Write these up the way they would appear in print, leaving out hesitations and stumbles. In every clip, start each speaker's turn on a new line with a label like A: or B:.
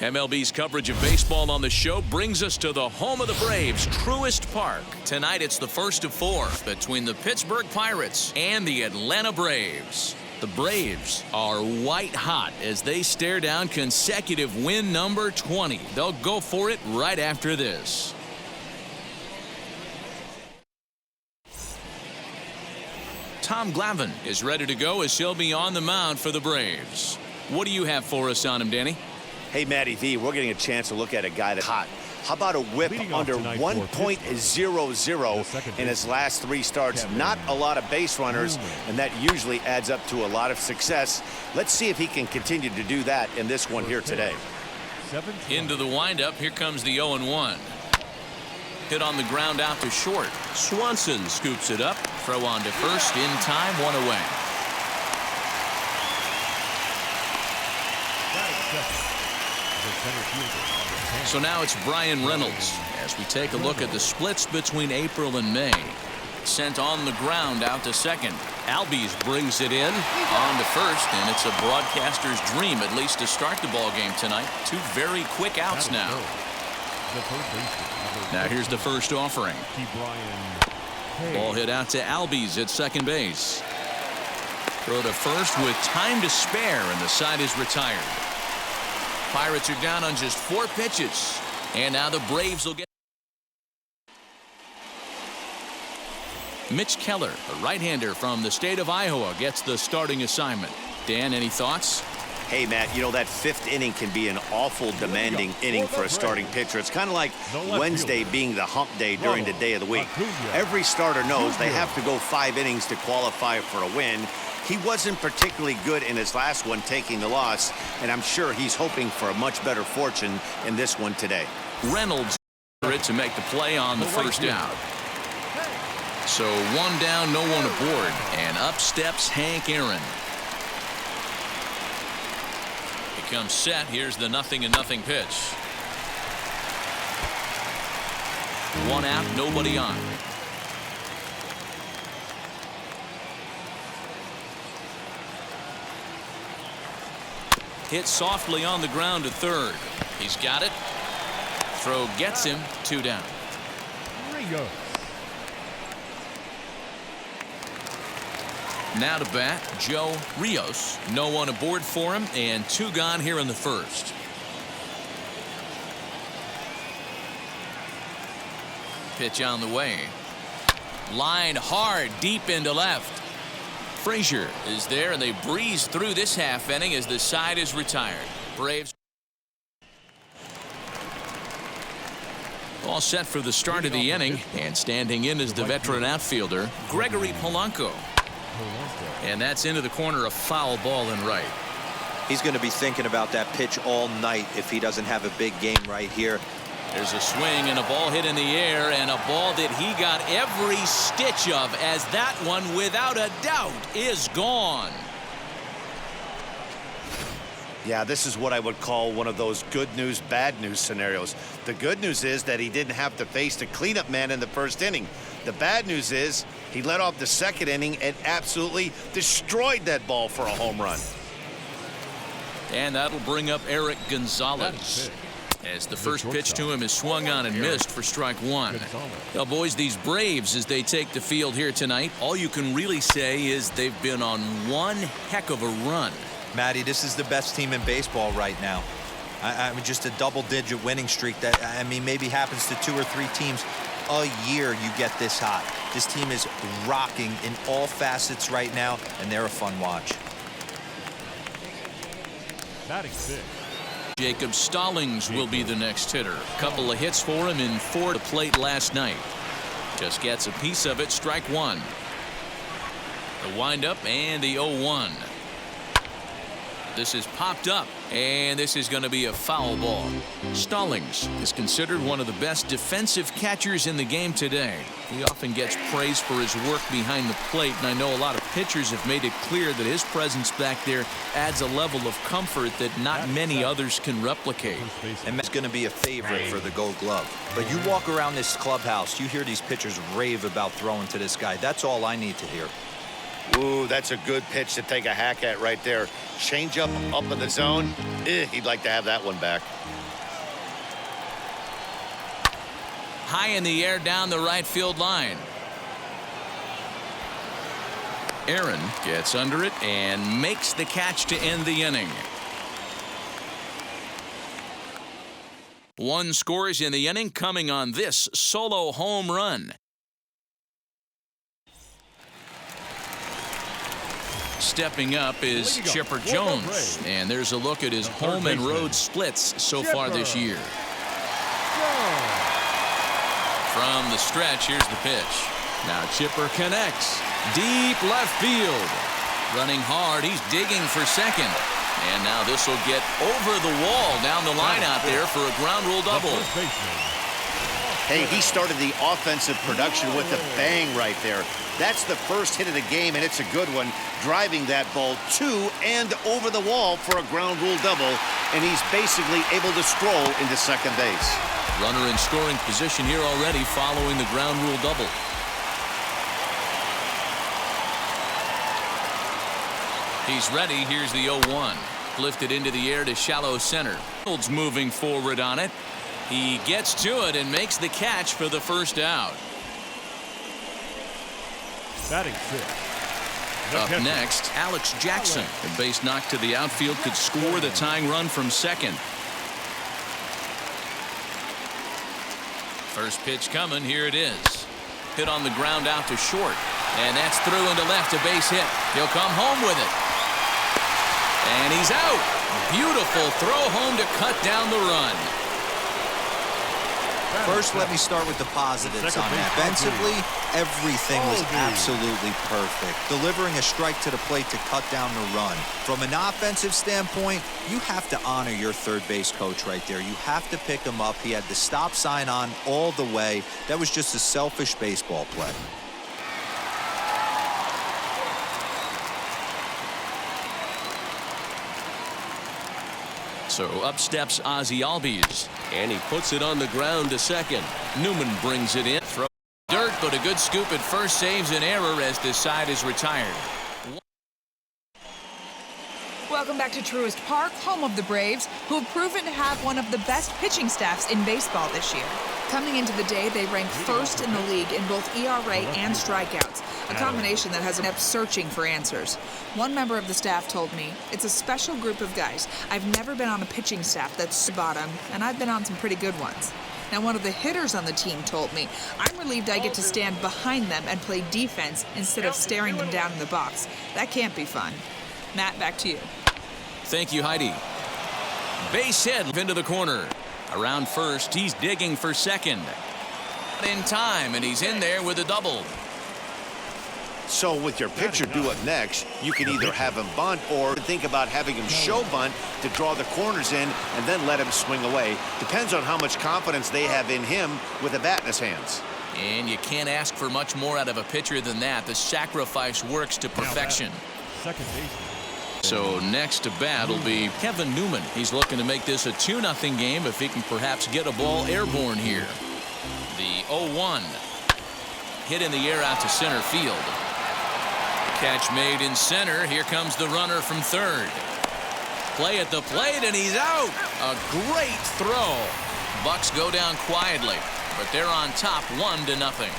A: MLB's coverage of baseball on the show brings us to the home of the Braves, Truist Park. Tonight it's the first of four between the Pittsburgh Pirates and the Atlanta Braves. The Braves are white hot as they stare down consecutive win number 20. They'll go for it right after this. Tom Glavine is ready to go as he'll be on the mound for the Braves. What do you have for us on him, Danny?
B: Hey, Matty V, we're getting a chance to look at a guy that's hot. How about a whip under 1.00 in his last 3 starts? Not a lot of base runners, and that usually adds up to a lot of success. Let's see if he can continue to do that in this one here today.
A: Into the windup, here comes the 0-1. Hit on the ground out to short. Swanson scoops it up. Throw on to first in time, 1 away. So now it's Bryan Reynolds as we take a look at the splits between April and May. Sent on the ground out to second. Albies brings it in on to first, and it's a broadcaster's dream at least to start the ball game tonight. 2 very quick outs now. Now here's the first offering. Ball hit out to Albies at second base. Throw to first with time to spare, and the side is retired. Pirates are down on just 4 pitches, and now the Braves will get. Mitch Keller, a right-hander from the state of Iowa, gets the starting assignment. Dan, any thoughts?
B: Hey, Matt, you know that 5th inning can be an awful demanding inning for a starting pitcher. It's kind of like Wednesday being the hump day during the day of the week. Every starter knows they have to go 5 innings to qualify for a win. He wasn't particularly good in his last one, taking the loss, and I'm sure he's hoping for a much better fortune in this one today.
A: Reynolds to make the play on the first out. So 1 down, no one aboard, and up steps Hank Aaron. He comes set. Here's the 0-0 pitch. 1 out, nobody on. Hit softly on the ground to third. He's got it. Throw gets him. 2 down. Now to bat, Joe Rios. No one aboard for him, and 2 gone here in the first. Pitch on the way. Line hard deep into left. Frazier is there, and they breeze through this half inning as the side is retired. Braves all set for the start of the inning, and standing in is the veteran outfielder Gregory Polanco. And that's into the corner, a foul ball and right.
C: He's going to be thinking about that pitch all night if he doesn't have a big game right here.
A: There's a swing and a ball hit in the air, and a ball that he got every stitch of, as that one without a doubt is gone.
B: Yeah, this is what I would call one of those good news, bad news scenarios. The good news is that he didn't have to face the cleanup man in the first inning. The bad news is he led off the second inning and absolutely destroyed that ball for a home run.
A: And that'll bring up Eric Gonzalez, as the first pitch to him is swung on and missed for strike 1. Now, boys, these Braves, as they take the field here tonight, all you can really say is they've been on one heck of a run.
C: Matty, this is the best team in baseball right now. I mean, just a double-digit winning streak that, I mean, maybe happens to 2 or 3 teams a year. You get this hot. This team is rocking in all facets right now, and they're a fun watch.
D: Batting 6.
A: Jacob Stallings will be the next hitter. Couple of hits for him in 4 to plate last night. Just gets a piece of it. Strike 1. The windup and the 0-1. This is popped up, and this is going to be a foul ball. Stallings is considered one of the best defensive catchers in the game today. He often gets praise for his work behind the plate, and I know a lot of pitchers have made it clear that his presence back there adds a level of comfort that not many others can replicate.
C: And that's going to be a favorite for the Gold Glove. But you walk around this clubhouse, you hear these pitchers rave about throwing to this guy. That's all I need to hear.
B: Ooh, that's a good pitch to take a hack at right there. Change up in the zone. He'd like to have that one back.
A: High in the air down the right field line. Aaron gets under it and makes the catch to end the inning. One scores in the inning coming on this solo home run. Stepping up is Chipper Jones, and there's a look at his home and road splits so far this year. From the stretch, here's the pitch. Now Chipper connects. Deep left field. Running hard, he's digging for second. And now this will get over the wall down the line out there for a ground rule double.
B: Hey, he started the offensive production with a bang right there. That's the first hit of the game, and it's a good one, driving that ball to and over the wall for a ground rule double, and he's basically able to stroll into second base.
A: Runner in scoring position here already following the ground rule double. He's ready. Here's the 0-1. Lifted into the air to shallow center. Reynolds moving forward on it. He gets to it and makes the catch for the first out.
D: Batting fifth.
A: Up next, Alex Jackson. A base knock to the outfield could score the tying run from second. First pitch coming. Here it is. Hit on the ground out to short. And that's through into left, a base hit. He'll come home with it. And he's out. Beautiful throw home to cut down the run.
C: First, let me start with the positives on that. Defensively, everything was absolutely perfect. Delivering a strike to the plate to cut down the run. From an offensive standpoint, you have to honor your third base coach right there. You have to pick him up. He had the stop sign on all the way. That was just a selfish baseball play.
A: So up steps Ozzie Albies, and he puts it on the ground to second. Newman brings it in. Throw dirt, but a good scoop at first saves an error as this side is retired.
E: Welcome back to Truist Park, home of the Braves, who have proven to have one of the best pitching staffs in baseball this year. Coming into the day, they ranked first in the league in both ERA and strikeouts, a combination that has kept searching for answers. One member of the staff told me, "It's a special group of guys. I've never been on a pitching staff that's bottom, and I've been on some pretty good ones." Now, one of the hitters on the team told me, "I'm relieved I get to stand behind them and play defense instead of staring them down in the box. That can't be fun." Matt, back to you.
A: Thank you, Heidi. Base hit into the corner. Around first, he's digging for second. In time, and he's in there with a double.
B: So with your pitcher due up next, you can either have him bunt or think about having him show bunt to draw the corners in and then let him swing away. Depends on how much confidence they have in him with a bat in his hands.
A: And you can't ask for much more out of a pitcher than that. The sacrifice works to perfection.
D: Second baseman.
A: So next to bat will be Kevin Newman. He's looking to make this a 2-0 game if he can perhaps get a ball airborne here. The 0-1. Hit in the air out to center field. Catch made in center. Here comes the runner from third. Play at the plate, and he's out. A great throw. Bucks go down quietly, but they're on top 1-0.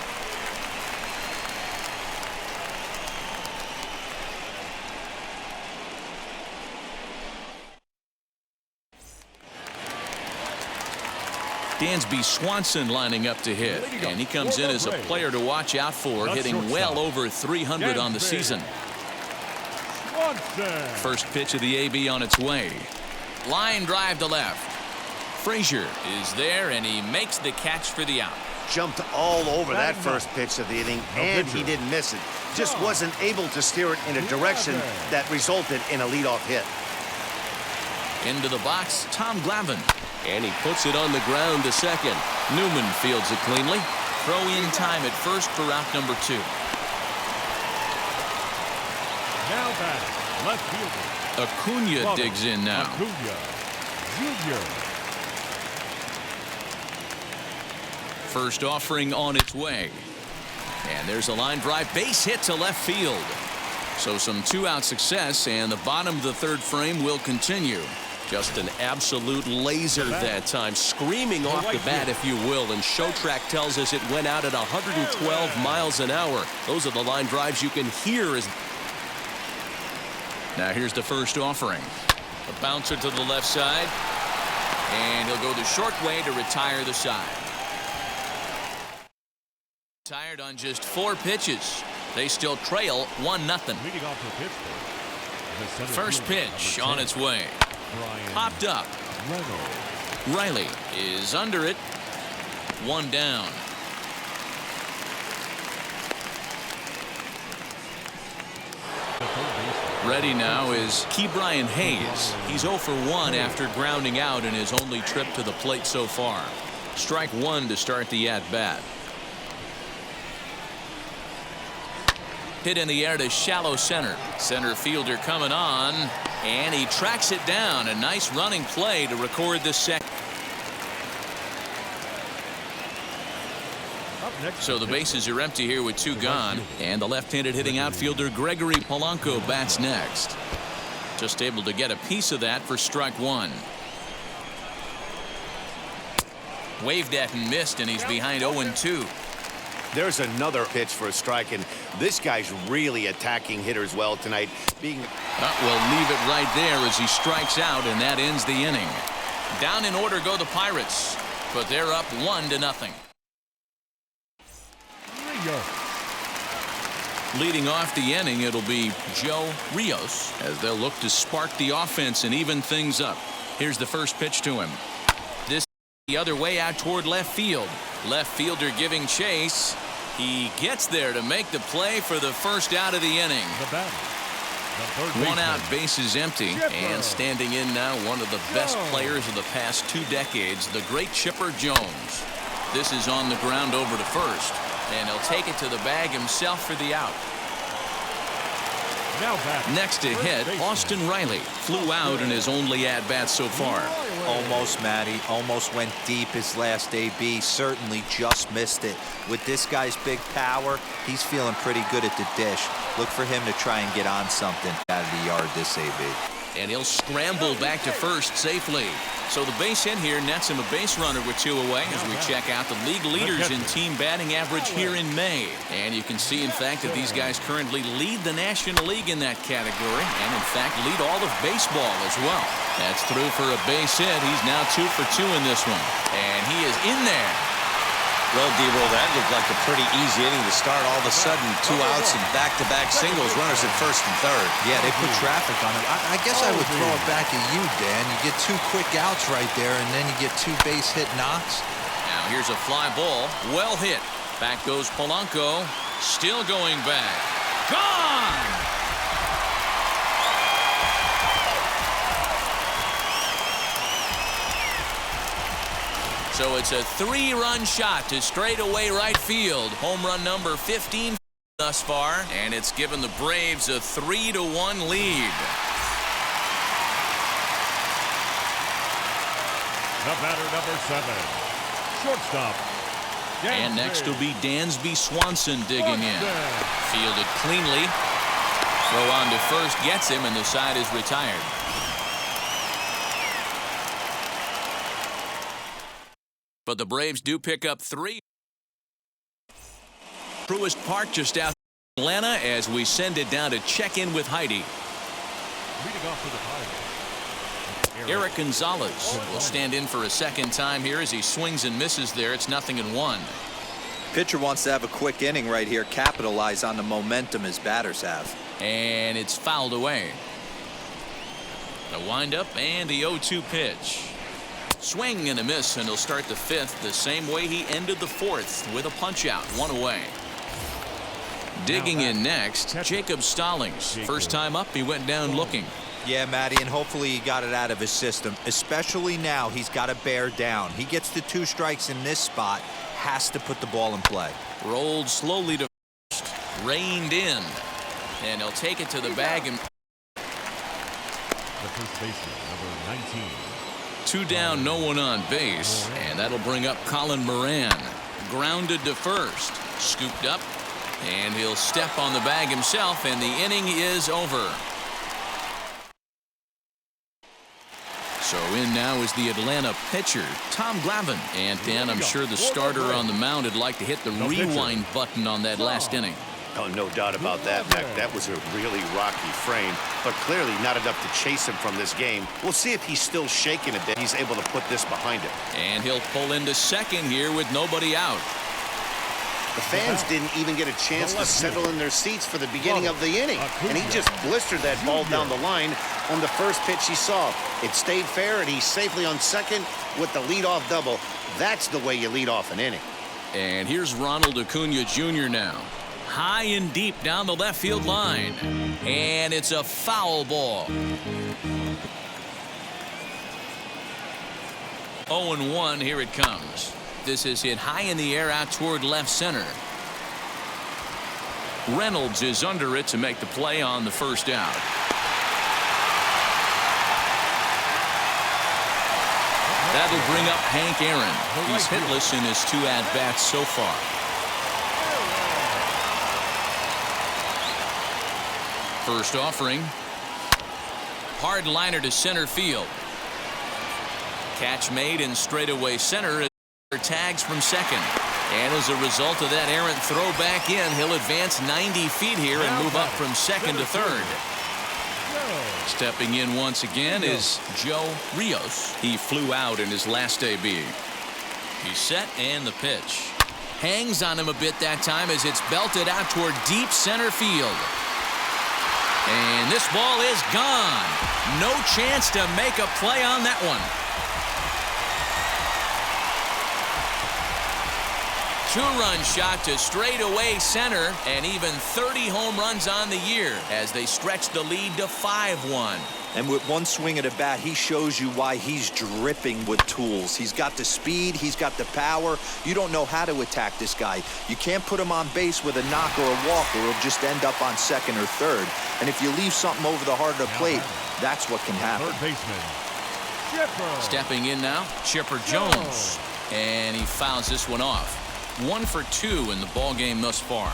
A: Dansby Swanson lining up to hit, and he comes in as a player to watch out for, hitting well over 300 on the season. First pitch of the AB on its way. Line drive to left. Frazier is there, and he makes the catch for the out.
B: Jumped all over that first pitch of the inning, and he didn't miss it. Just wasn't able to steer it in a direction that resulted in a leadoff hit.
A: Into the box, Tom Glavine. And he puts it on the ground to second. Newman fields it cleanly. Throw in time at first for out number 2.
D: Now batting, left fielder.
A: Acuna digs in now.
D: Acuna Jr.
A: First offering on its way. And there's a line drive base hit to left field. So some two-out success, and the bottom of the third frame will continue.
F: Just an absolute laser that time, screaming off the bat, if you will. And Showtrack tells us it went out at 112 miles an hour. Those are the line drives you can hear.
A: Now here's the first offering. A bouncer to the left side, and he'll go the short way to retire the side. Tired on just 4 pitches. They still trail 1-0.
D: Leading off for Pittsburgh, the center
A: First
D: fielder,
A: pitch
D: number
A: on
D: 10,
A: its way.
D: Brian
A: Popped up.
D: Reynolds.
A: Riley is under it. 1 down.
D: The third baseman.
A: Ready now is Ke'Bryan Hayes. He's 0 for 1 after grounding out in his only trip to the plate so far. Strike 1 to start the at-bat. Hit in the air to shallow center. Center fielder coming on, and he tracks it down. A nice running play to record the second.
D: Up next
A: So
D: for
A: the
D: Pittsburgh,
A: bases are empty here with 2 gone, and the left-handed hitting outfielder Gregory Polanco bats next. Just able to get a piece of that for strike 1. Waved at and missed, and he's behind 0-2.
B: There's another pitch for a strike, and this guy's really attacking hitters well tonight.
A: We'll leave it right there as he strikes out, and that ends the inning. Down in order go the Pirates, but they're up 1-0.
D: Rios.
A: Leading off the inning, it'll be Joe Rios as they'll look to spark the offense and even things up. Here's the first pitch to him. This the other way out toward left field. Left fielder giving chase. He gets there to make the play for the first out of the inning.
D: The batter, the third
A: 1 out,
D: baseman,
A: bases empty,
D: Chipper.
A: and standing in now one of the best players of the past 2 decades, the great Chipper Jones. This is on the ground over to first, and he'll take it to the bag himself for the out.
D: Now batting,
A: Next to
D: first
A: hit,
D: baseman,
A: Austin Riley flew out in his only at-bat so far.
C: Almost, Matty. Almost went deep his last AB. Certainly just missed it. With this guy's big power, he's feeling pretty good at the dish. Look for him to try and get on something out of the yard this AB.
A: And he'll scramble back to first safely. So the base hit here nets him a base runner with 2 away as we check out the league leaders in team batting average here in May. And you can see, in fact, that these guys currently lead the National League in that category and, in fact, lead all of baseball as well. That's through for a base hit. He's now 2 for 2 in this one. And he is in there.
G: Well, D-Roll, that looked like a pretty easy inning to start. All of a sudden, 2 outs and back-to-back singles, runners at first and third.
C: Yeah, they put traffic on him. I guess I would throw it back at you, Dan. You get 2 quick outs right there, and then you get 2 base hit knocks.
A: Now here's a fly ball. Well hit. Back goes Polanco. Still going back. Gone! So it's a 3-run shot to straightaway right field. Home run number 15 thus far, and it's given the Braves a 3-1 lead.
D: the batter, number 7, shortstop.
A: And next will be Dansby Swanson digging in. Fielded cleanly. Throw on to first gets him, and the side is retired. But the Braves do pick up 3. Truist Park just out Atlanta as we send it down to check in with Heidi.
D: Leading off for the Pirates,
A: Eric Gonzalez will stand in for a second time here as he swings and misses there. It's 0-1.
C: Pitcher wants to have a quick inning right here, capitalize on the momentum his batters have.
A: And it's fouled away. The windup and the 0-2 pitch. Swing and a miss, and he'll start the 5th the same way he ended the 4th with a punch-out, 1 away. Digging in next, Jacob Stallings. First time up, he went down looking.
C: Yeah, Matty, and hopefully he got it out of his system. Especially now, he's got to bear down. He gets the 2 strikes in this spot, has to put the ball in play.
A: Rolled slowly to first, reined in, and he'll take it to the bag. And
D: the first baseman, number 19.
A: 2 down, no one on base, and that'll bring up Colin Moran. Grounded to first, scooped up, And he'll step on the bag himself, and the inning is over. So in now is the Atlanta pitcher, Tom Glavine. And Dan, I'm sure the starter on the mound would like to hit the rewind button on that last inning.
B: Oh, no doubt about that, Mac. That was a really rocky frame, but clearly not enough to chase him from this game. We'll see if he's still shaking a bit. He's able to put this behind him.
A: And he'll pull into second here with nobody out.
B: The fans didn't even get a chance to settle in their seats for the beginning of the inning, and he just blistered that ball down the line on the first pitch he saw. It stayed fair, and he's safely on second with the leadoff double. That's the way you lead off an inning.
A: And here's Ronald Acuna Jr. now. High and deep down the left field line. And it's a foul ball. 0-1, here it comes. This is hit high in the air out toward left center. Reynolds is under it to make the play on the first out. That'll bring up Hank Aaron. He's hitless in his 2 at-bats so far. First offering. Hard liner to center field. Catch made in straightaway center. Tags from second. And as a result of that errant throw back in, he'll advance 90 feet here and move up from second to third. Stepping in once again is Joe Rios. He flew out in his last AB. He's set and the pitch. Hangs on him a bit that time as it's belted out toward deep center field. And this ball is gone. No chance to make a play on that one. 2-run shot to straightaway center, and even 30 home runs on the year as they stretch the lead to 5-1.
C: And with one swing at a bat, he shows you why he's dripping with tools. He's got the speed, he's got the power. You don't know how to attack this guy. You can't put him on base with a knock or a walk, or he'll just end up on second or third. And if you leave something over the heart of the plate, that's what can happen.
D: Third baseman, Chipper.
A: Stepping in now, Chipper Jones. And he fouls this one off. 1 for 2 in the ball game thus far.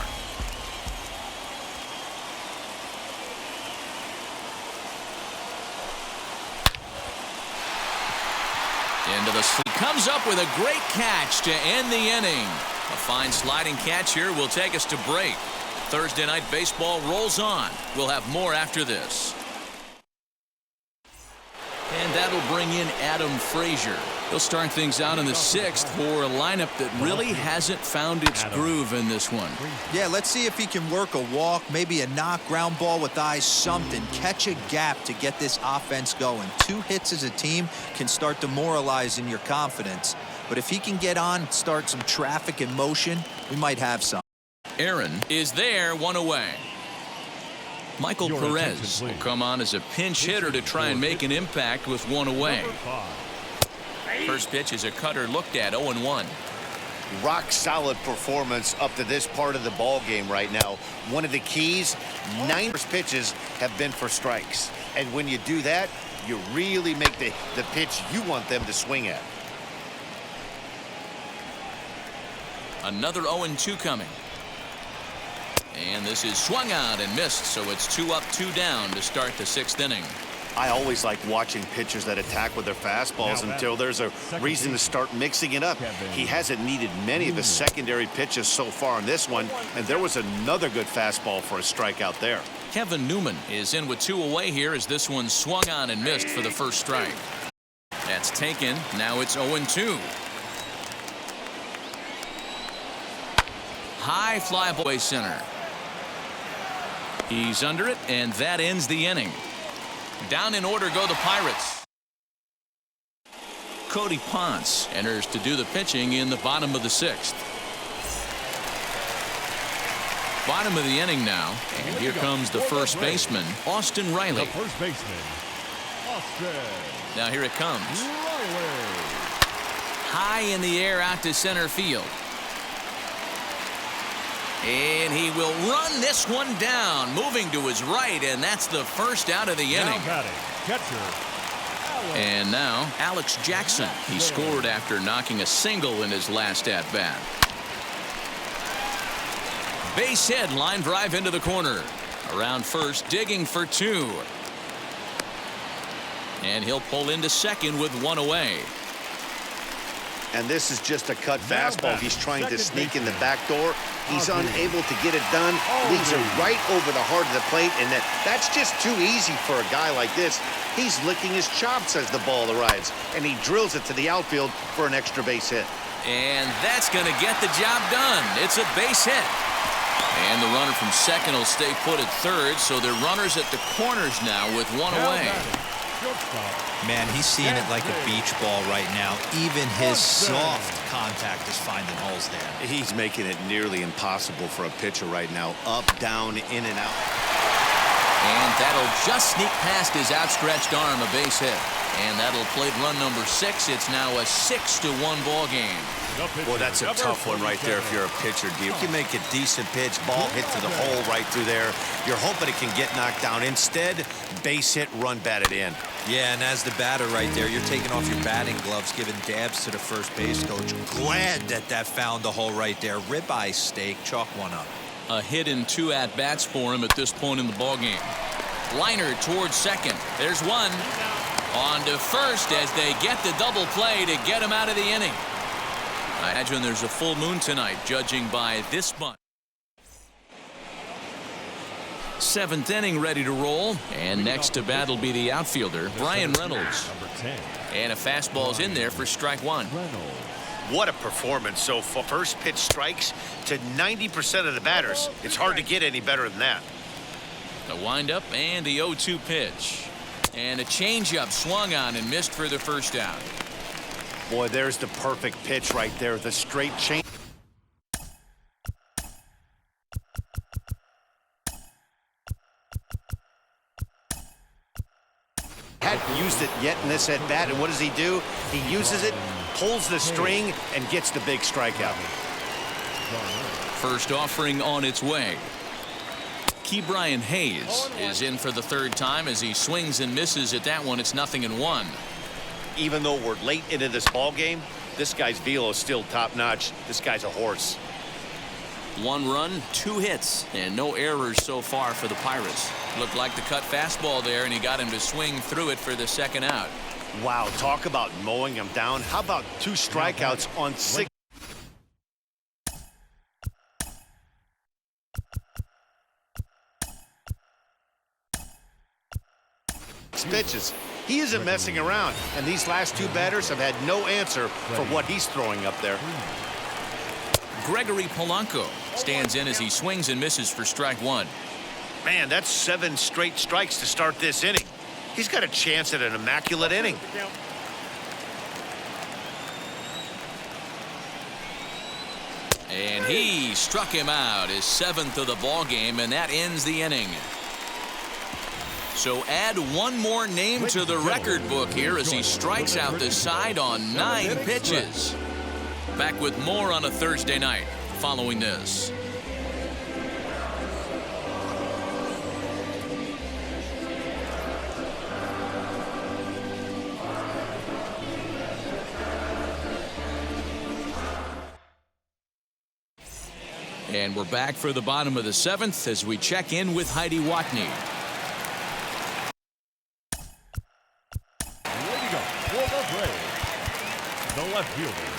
A: Into the he comes up with a great catch to end the inning. A fine sliding catch here will take us to break. Thursday night baseball rolls on. We'll have more after this. And that'll bring in Adam Frazier. He'll start things out in the 6th for a lineup that really hasn't found its groove in this one.
C: Yeah, let's see if he can work a walk, maybe a knock, ground ball with eyes, something. Catch a gap to get this offense going. 2 hits as a team can start demoralizing your confidence. But if he can get on, start some traffic in motion, we might have some.
A: Aaron is there, 1 away. Michael Perez will come on as a pinch hitter to try and make an impact with 1 away. First pitch is a cutter looked at. 0-1.
B: Rock solid performance up to this part of the ball game right now. One of the keys, 9 first pitches have been for strikes. And when you do that, you really make the pitch you want them to swing at.
A: Another 0-2 coming. And this is swung out and missed, so it's 2 up, 2 down to start the 6th inning.
B: I always like watching pitchers that attack with their fastballs until there's a reason to start mixing it up. He hasn't needed many of his secondary pitches so far in this one, and there was another good fastball for a strikeout there.
A: Kevin Newman is in with 2 away here as this one swung on and missed for the first strike. That's taken. Now it's 0-2. High fly ball center. He's under it, and that ends the inning. Down in order go the Pirates. Cody Ponce enters to do the pitching in the bottom of the 6th. Bottom of the inning now, and here comes the first baseman, Austin Riley.
D: The first baseman, Austin.
A: Now here it comes.
D: Riley.
A: High in the air out to center field. And he will run this one down, moving to his right, and that's the first out of the inning.
D: Now batting, catcher, Alex.
A: And now Alex Jackson. He scored after knocking a single in his last at-bat. Base hit, line drive into the corner. Around first, digging for 2. And he'll pull into second with 1 away.
B: And this is just a cut fastball. He's trying to sneak in the back door. He's unable to get it done. Leaves it right over the heart of the plate, and that's just too easy for a guy like this. He's licking his chops as the ball arrives, and he drills it to the outfield for an extra base hit.
A: And that's going to get the job done. It's a base hit. And the runner from second will stay put at third, so they're runners at the corners now with 1 away.
C: Man, he's seeing it like a beach ball right now. Even his soft contact is finding holes there.
B: He's making it nearly impossible for a pitcher right now. Up, down, in and out.
A: And that'll just sneak past his outstretched arm, a base hit. And that'll plate run number 6. It's now a 6-1 ball game.
B: Well, that's a tough one right there if you're a pitcher. You can make a decent pitch, ball hit to the hole right through there. You're hoping it can get knocked down. Instead, base hit, run batted in.
C: Yeah, and as the batter right there, you're taking off your batting gloves, giving dabs to the first base coach. Glad that found the hole right there. Ribeye steak, chalk one up.
A: A hit in 2 at-bats for him at this point in the ballgame. Liner towards second. There's 1. On to first as they get the double play to get him out of the inning. I imagine there's a full moon tonight, judging by this bunt. 7th inning ready to roll, and next to bat will be the outfielder, Bryan Reynolds. And a fastball's in there for strike 1.
B: What a performance so far. First pitch strikes to 90% of the batters. It's hard to get any better than that.
A: The windup and the 0-2 pitch. And a changeup swung on and missed for the first out.
B: Boy, there's the perfect pitch right there. The straight change. Hadn't used it yet in this at bat, and what does he do? He uses it, pulls the string, and gets the big strikeout.
A: First offering on its way. Ke'Bryan Hayes is in for the 3rd time as he swings and misses at that one. It's 0-1.
B: Even though we're late into this ball game, this guy's velo is still top-notch. This guy's a horse.
A: 1 run, 2 hits, and no errors so far for the Pirates. Looked like the cut fastball there, and he got him to swing through it for the 2nd out.
B: Wow, talk about mowing him down. How about 2 strikeouts on 6 pitches? He isn't messing around, and these last 2 batters have had no answer for what he's throwing up there.
A: Gregory Polanco stands in as he swings and misses for strike 1.
B: Man, that's 7 straight strikes to start this inning. He's got a chance at an immaculate inning.
A: And he struck him out, his 7th of the ball game, and that ends the inning. So add 1 more name to the record book here as he strikes out the side on 9 pitches. Back with more on a Thursday night following this. And we're back for the bottom of the 7th as we check in with Heidi Watney.
D: The left fielder,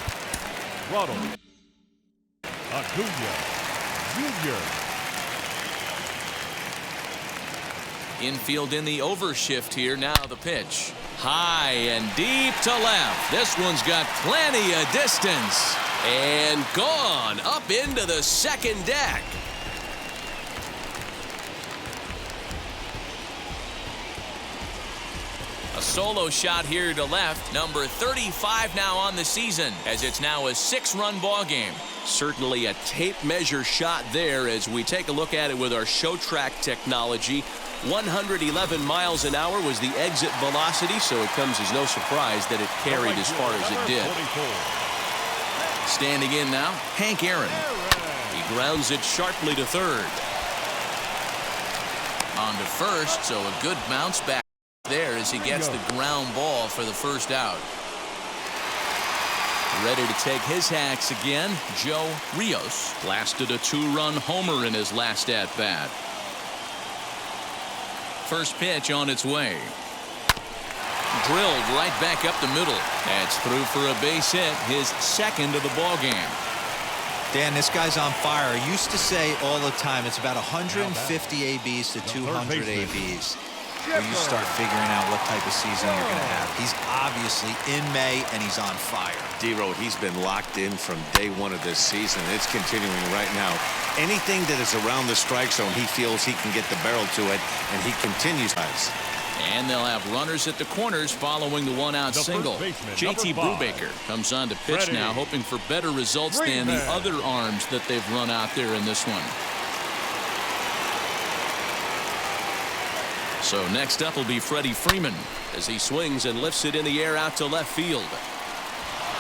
D: Ronald Acuna Jr.
A: Infield in the overshift here. Now the pitch. High and deep to left. This one's got plenty of distance. And gone up into the 2nd deck. A solo shot here to left. Number 35 now on the season, as it's now a 6-run ball game.
F: Certainly a tape measure shot there as we take a look at it with our show track technology. 111 miles an hour was the exit velocity, so it comes as no surprise that it carried as far as it did.
A: Standing in now, Hank Aaron. He grounds it sharply to 3rd. On to 1st, so a good bounce back there as he gets the ground ball for the 1st out. Ready to take his hacks again, Joe Rios blasted a 2-run homer in his last at-bat. First pitch on its way. Drilled right back up the middle. That's through for a base hit, his second of the ball game.
C: Dan, this guy's on fire. I used to say all the time, it's about 150 ABs to 200 ABs. When you start figuring out what type of season you're going to have. He's obviously in May, and he's on fire.
B: D-Road, he's been locked in from day one of this season. It's continuing right now. Anything that is around the strike zone, he feels he can get the barrel to it, and he continues.
A: And they'll have runners at the corners following the one-out single. J.T. Brubaker comes on to pitch now, hoping for better results than the other arms that they've run out there in this one. So next up will be Freddie Freeman as he swings and lifts it in the air out to left field.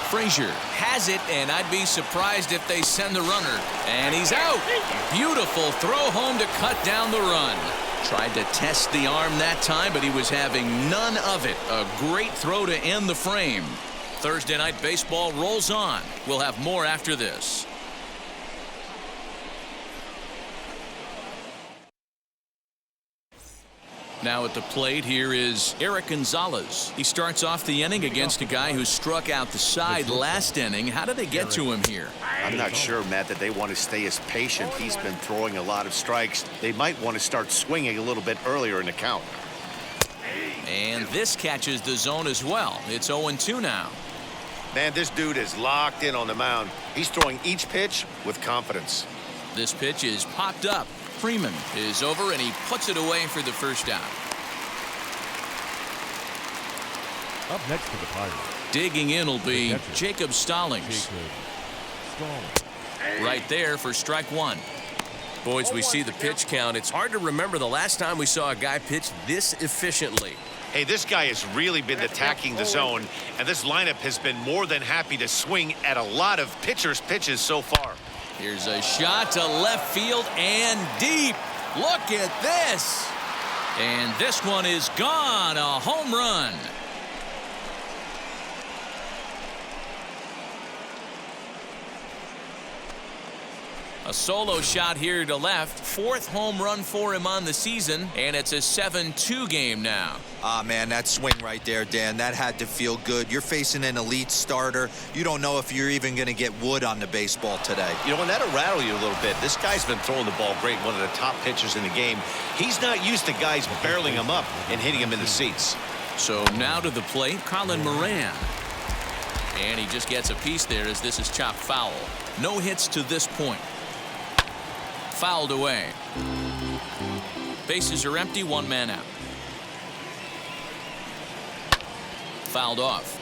A: Frazier has it, and I'd be surprised if they send the runner. And he's out. Beautiful throw home to cut down the run. Tried to test the arm that time, but he was having none of it. A great throw to end the frame. Thursday Night Baseball rolls on. We'll have more after this. Now at the plate, here is Eric Gonzalez. He starts off the inning against a guy who struck out the side last inning. How did they get to him here?
B: I'm not sure, Matt, that they want to stay as patient. He's been throwing a lot of strikes. They might want to start swinging a little bit earlier in the count.
A: And this catches the zone as well. It's 0-2 now.
B: Man, this dude is locked in on the mound. He's throwing each pitch with confidence.
A: This pitch is popped up. Freeman is over, and he puts it away for the first out.
D: Up next to the Pirates.
A: Digging in will be Jacob Stallings. Right there for strike one. Boys, we see the pitch count. It's hard to remember the last time we saw a guy pitch this efficiently.
B: Hey, this guy has really been attacking the zone, and this lineup has been more than happy to swing at a lot of pitchers' pitches so far.
A: Here's a shot to left field and deep. Look at this. And this one is gone. A home run. A solo shot here to left. Fourth home run for him on the season, and it's a 7-2 game now.
C: Ah, man, that swing right there, Dan, that had to feel good. You're facing an elite starter. You don't know if you're even going to get wood on the baseball today.
B: You know, and that'll rattle you a little bit. This guy's been throwing the ball great, one of the top pitchers in the game. He's not used to guys barreling him up and hitting him in the seats.
A: So now to the plate, Colin Moran. And he just gets a piece there as this is chopped foul. No hits to this point. Fouled away. Bases are empty, one man out. Fouled off.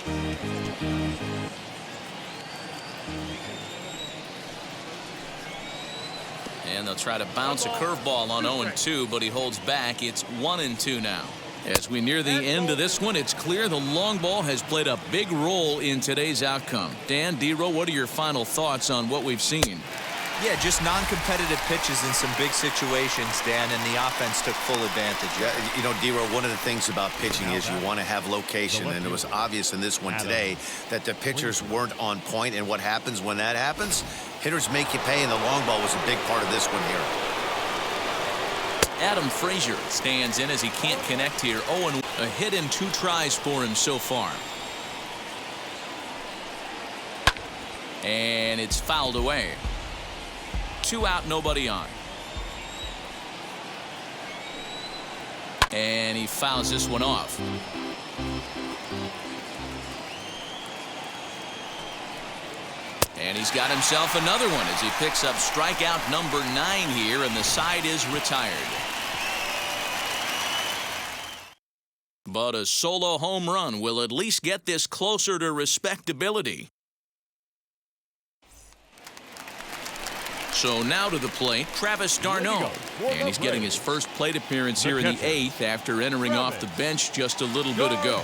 A: And they'll try to bounce a curveball on 0-2, but he holds back. It's 1-2 now. As we near the end of this one, it's clear the long ball has played a big role in today's outcome. Dan, D-Row, what are your final thoughts on what we've seen?
C: Yeah, just non-competitive pitches in some big situations, Dan, and the offense took full advantage.
B: Yeah, you know, D-Row, one of the things about pitching is you want to have location, and it was obvious in this one today that the pitchers weren't on point, and what happens when that happens? Hitters make you pay, and the long ball was a big part of this one here.
A: Adam Frazier stands in as he can't connect here. 0-1, a hit in 2 tries for him so far. And it's fouled away. 2 out, nobody on. And he fouls this one off. And he's got himself another one as he picks up strikeout number 9 here, and the side is retired. But a solo home run will at least get this closer to respectability. So now to the plate, Travis d'Arnaud. And he's getting his first plate appearance here in the 8th after entering off the bench just a little bit ago.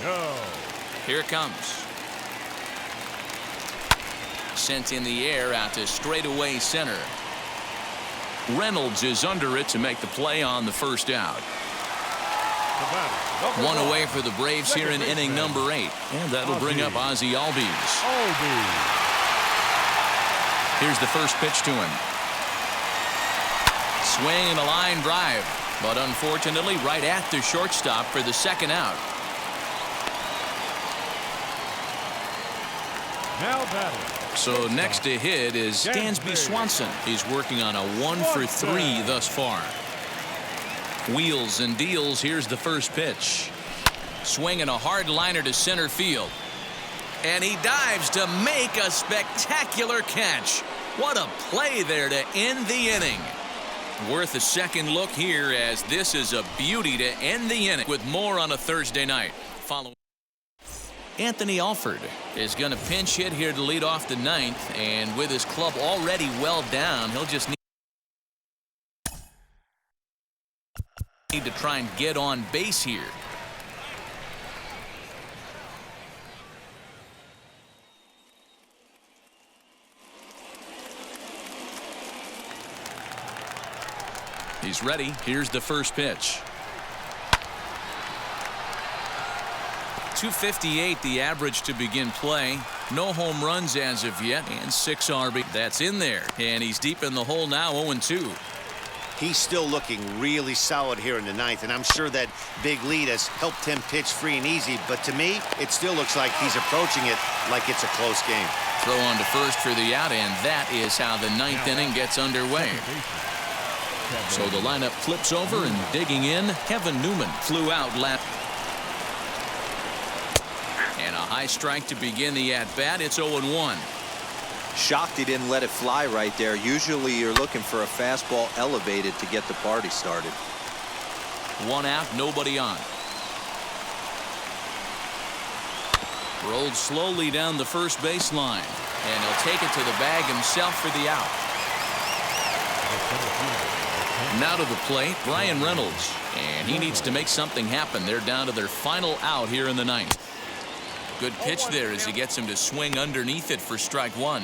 A: Here it comes. Sent in the air out to straightaway center. Reynolds is under it to make the play on the first out. One away for the Braves here in inning number 8. And that'll bring up Ozzie Albies. Here's the first pitch to him. Swing and a line drive, but unfortunately right at the shortstop for the second out.
D: Now batting.
A: So next to hit is Dansby Swanson. He's working on a 1-for-3 thus far. Wheels and deals. Here's the first pitch. Swinging a hard liner to center field. And he dives to make a spectacular catch. What a play there to end the inning. Worth a second look here, as this is a beauty to end the inning. With more on a Thursday night. Following Anthony Alford is going to pinch hit here to lead off the ninth, and with his club already well down, he'll just need to try and get on base here. He's ready. Here's the first pitch. 258 the average to begin play. No home runs as of yet, and 6 RB. That's in there, and he's deep in the hole now, 0-2.
B: He's still looking really solid here in the ninth, and I'm sure that big lead has helped him pitch free and easy, but to me, it still looks like he's approaching it like it's a close game.
A: Throw on to first for the out, and that is how the ninth inning gets underway. So the lineup flips over, and digging in, Kevin Newman flew out last. And a high strike to begin the at-bat. It's 0-1.
C: Shocked he didn't let it fly right there. Usually you're looking for a fastball elevated to get the party started.
A: 1 out, nobody on. Rolled slowly down the first baseline, and he'll take it to the bag himself for the out. Now to the plate, Brian Reynolds, and he needs to make something happen. They're down to their final out here in the ninth. Good pitch there as he gets him to swing underneath it for strike 1.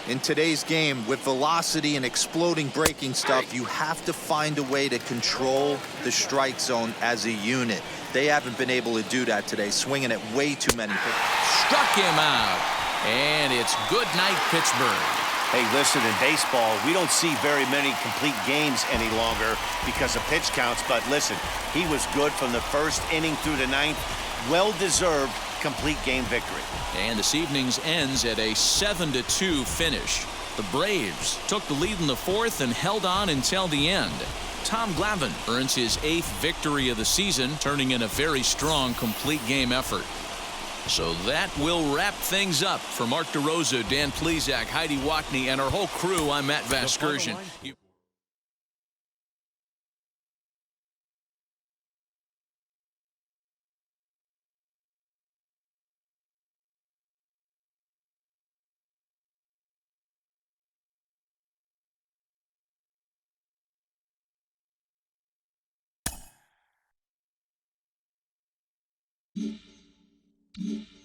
C: In today's game, with velocity and exploding breaking stuff, you have to find a way to control the strike zone as a unit. They haven't been able to do that today, swinging at way too many pitches.
A: Struck him out, and it's good night, Pittsburgh.
B: Hey, listen, in baseball, we don't see very many complete games any longer because of pitch counts, but listen, he was good from the first inning through the ninth. Well-deserved complete game victory.
A: And this evening's ends at a 7-2 finish. The Braves took the lead in the fourth and held on until the end. Tom Glavine earns his 8th victory of the season, turning in a very strong complete game effort. So that will wrap things up. For Mark DeRosa, Dan Plesac, Heidi Watney, and our whole crew, I'm Matt Vasgersian.
H: Mm-hmm.